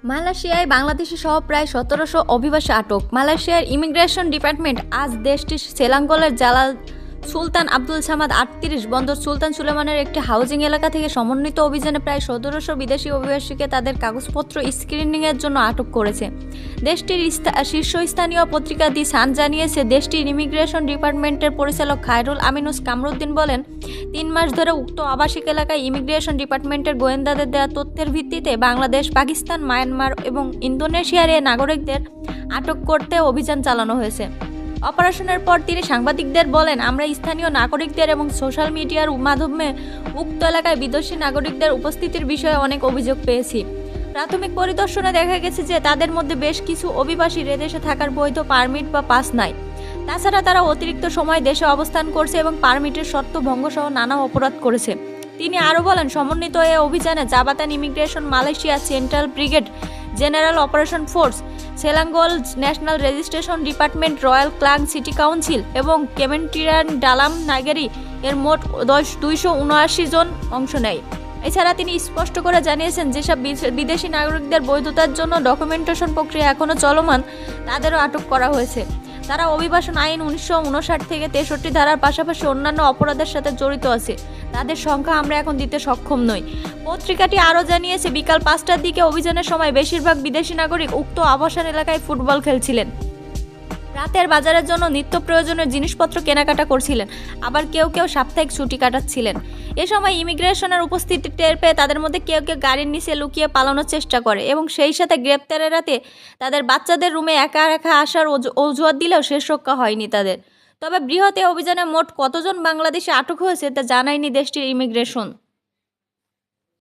মালয়েশিয়ায় বাংলাদেশি সহ প্রায় ১৭০০ অভিবাসী আটক। মালয়েশিয়ার ইমিগ্রেশন ডিপার্টমেন্ট আজ দেশটির সেলাঙ্গলের জালাল সুলতান আব্দুল সামাদ ৩৮ বন্দর সুলতান সুলেমানের একটি হাউজিং এলাকা থেকে সমন্বিত অভিযানে প্রায় ১৭০০ বিদেশি অভিবাসীকে তাদের কাগজপত্র স্ক্রিনিংয়ের জন্য আটক করেছে। দেশটির শীর্ষস্থানীয় পত্রিকা দি সান জানিয়েছে, দেশটির ইমিগ্রেশন ডিপার্টমেন্টের পরিচালক খায়রুল আমিনুস কামরুদ্দিন বলেন, ৩ মাস ধরে উক্ত আবাসিক এলাকায় ইমিগ্রেশন ডিপার্টমেন্টের গোয়েন্দাদের দেওয়া তথ্যের ভিত্তিতে বাংলাদেশ, পাকিস্তান, মায়ানমার এবং ইন্দোনেশিয়ার এ নাগরিকদের আটক করতে অভিযান চালানো হয়েছে। অপারেশনের পর তিনি সাংবাদিকদের বলেন, আমরা স্থানীয় নাগরিকদের এবং সোশ্যাল মিডিয়ার মাধ্যমে উক্ত এলাকায় বিদেশি নাগরিকদের উপস্থিতির বিষয়ে অনেক অভিযোগ পেয়েছি। প্রাথমিক পরিদর্শনে দেখা গেছে যে তাদের মধ্যে বেশ কিছু অভিবাসীর এদেশে থাকার বৈধ পারমিট বা পাস নাই। তাছাড়া তারা অতিরিক্ত সময় দেশে অবস্থান করছে এবং পারমিটের শর্ত ভঙ্গসহ নানা অপরাধ করেছে। তিনি আরও বলেন, সমন্বিত এ অভিযানে Jabatan immigration, Malaysia central brigade, general operation force, Selangor national registration department, royal Klang city council এবং কেমেন্টিরান ডালাম নাগেরি এর মোট ২৭৯ জন অংশ নেয়। এছাড়া তিনি স্পষ্ট করে জানিয়েছেন, যেসব বিদেশি নাগরিকদের বৈধতার জন্য ডকুমেন্টেশন প্রক্রিয়া এখনও চলমান, তাদেরও আটক করা হয়েছে। তারা অভিবাসন আইন ১৯৫৯ থেকে ৬৩ ধারার পাশাপাশি অন্যান্য অপরাধের সাথে জড়িত আছে। তাদের সংখ্যা আমরা এখন দিতে সক্ষম নই। পত্রিকাটি আরও জানিয়েছে, বিকাল ৫টার দিকে অভিযানের সময় বেশিরভাগ বিদেশি নাগরিক উক্ত আবাসন এলাকায় ফুটবল খেলছিলেন, রাতের বাজারের জন্য নিত্য প্রয়োজনীয় জিনিসপত্র কেনাকাটা করছিলেন, আবার কেউ কেউ সাপ্তাহিক ছুটি কাটাচ্ছিলেন। এ সময় ইমিগ্রেশনের উপস্থিতি টের পেয়ে তাদের মধ্যে কেউ কেউ গাড়ির নিচে লুকিয়ে পালানোর চেষ্টা করে এবং সেই সাথে গ্রেপ্তারের রাতে তাদের বাচ্চাদের রুমে একা একা আসার অজুহাত দিলেও শেষ রক্ষা হয়নি তাদের। তবে বৃহৎ এ অভিযানে মোট কতজন বাংলাদেশি আটক হয়েছে তা জানায়নি দেশটির ইমিগ্রেশন।